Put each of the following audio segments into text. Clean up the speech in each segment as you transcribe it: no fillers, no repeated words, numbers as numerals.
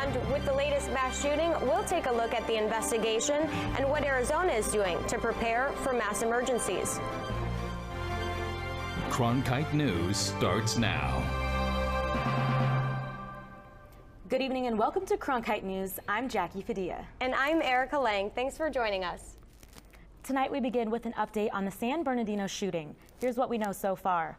And with the latest mass shooting, we'll take a look at the investigation and what Arizona is doing to prepare for mass emergencies. Cronkite News starts now. Good evening and welcome to Cronkite News. I'm Jackie Padilla. And I'm Erica Lang. Thanks for joining us. Tonight we begin with an update on the San Bernardino shooting. Here's what we know so far.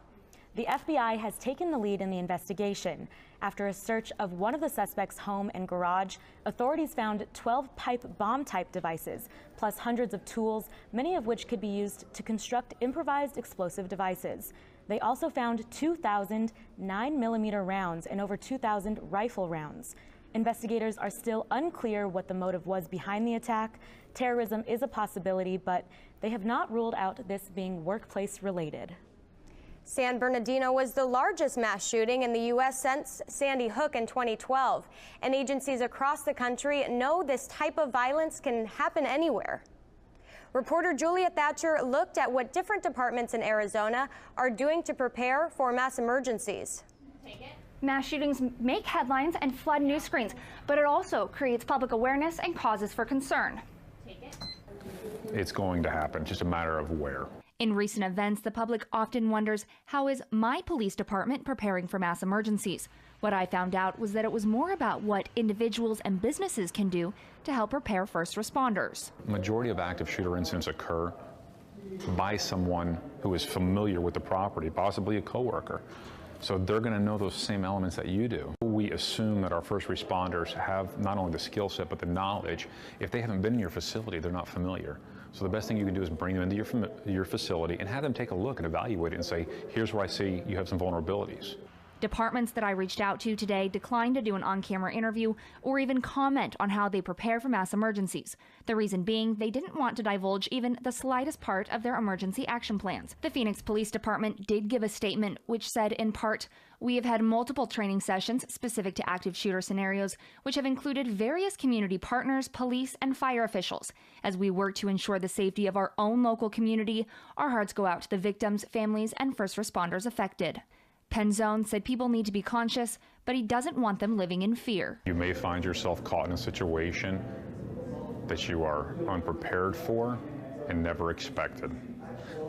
The FBI has taken the lead in the investigation. After a search of one of the suspects' home and garage, authorities found 12 pipe bomb-type devices, plus hundreds of tools, many of which could be used to construct improvised explosive devices. They also found 2,000 9mm rounds and over 2,000 rifle rounds. Investigators are still unclear what the motive was behind the attack. Terrorism is a possibility, but they have not ruled out this being workplace-related. San Bernardino was the largest mass shooting in the U.S. since Sandy Hook in 2012, and agencies across the country know this type of violence can happen anywhere. Reporter Julia Thatcher looked at what different departments in Arizona are doing to prepare for mass emergencies. Mass shootings make headlines and flood news screens, but it also creates public awareness and causes for concern. It's going to happen, just a matter of where. In recent events, the public often wonders, how is my police department preparing for mass emergencies? What I found out was that it was more about what individuals and businesses can do to help prepare first responders. Majority of active shooter incidents occur by someone who is familiar with the property, possibly a coworker. So they're going to know those same elements that you do. We assume that our first responders have not only the skill set, but the knowledge. If they haven't been in your facility, they're not familiar. So the best thing you can do is bring them into your facility and have them take a look and evaluate it and say, here's where I see you have some vulnerabilities. Departments that I reached out to today declined to do an on-camera interview or even comment on how they prepare for mass emergencies. The reason being, they didn't want to divulge even the slightest part of their emergency action plans. The Phoenix Police Department did give a statement which said, in part, "We have had multiple training sessions specific to active shooter scenarios, which have included various community partners, police, and fire officials. As we work to ensure the safety of our own local community, our hearts go out to the victims, families, and first responders affected." Penzone said people need to be conscious, but he doesn't want them living in fear. You may find yourself caught in a situation that you are unprepared for and never expected.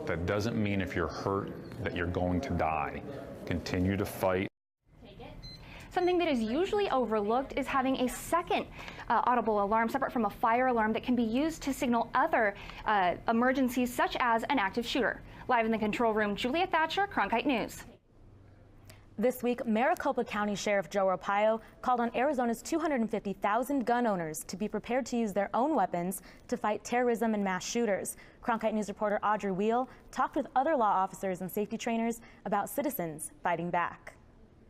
That doesn't mean if you're hurt that you're going to die. Continue to fight. Something that is usually overlooked is having a second audible alarm separate from a fire alarm that can be used to signal other emergencies such as an active shooter. Live in the control room, Julia Thatcher, Cronkite News. This week, Maricopa County Sheriff Joe Arpaio called on Arizona's 250,000 gun owners to be prepared to use their own weapons to fight terrorism and mass shooters. Cronkite News reporter Audrey Wheel talked with other law officers and safety trainers about citizens fighting back.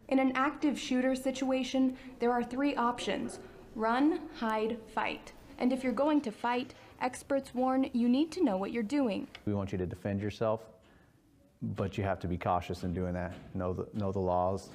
In an active shooter situation, there are three options: run, hide, fight. And if you're going to fight, experts warn you need to know what you're doing. We want you to defend yourself, but you have to be cautious in doing that. Know the laws,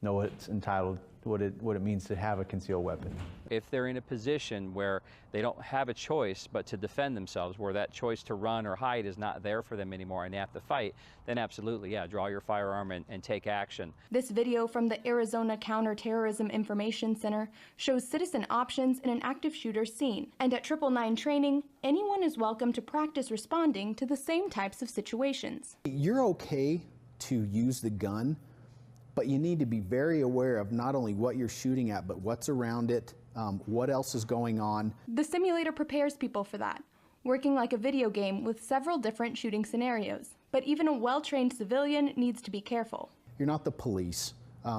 know what's entitled, what it means to have a concealed weapon. If they're in a position where they don't have a choice but to defend themselves, where that choice to run or hide is not there for them anymore and they have to fight, then absolutely, yeah, draw your firearm and take action. This video from the Arizona Counterterrorism Information Center shows citizen options in an active shooter scene. And at 999 training, anyone is welcome to practice responding to the same types of situations. You're okay to use the gun, but you need to be very aware of not only what you're shooting at, but what's around it, what else is going on. The simulator prepares people for that, working like a video game with several different shooting scenarios. But even a well-trained civilian needs to be careful. You're not the police.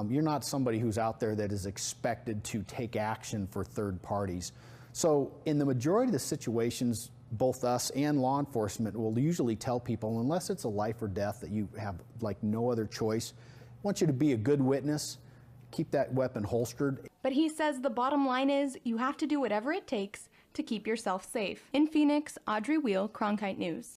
You're not somebody who's out there that is expected to take action for third parties. So in the majority of the situations, both us and law enforcement will usually tell people, unless it's a life or death that you have like no other choice, I want you to be a good witness, keep that weapon holstered. But he says the bottom line is you have to do whatever it takes to keep yourself safe. In Phoenix, Audrey Wheel, Cronkite News.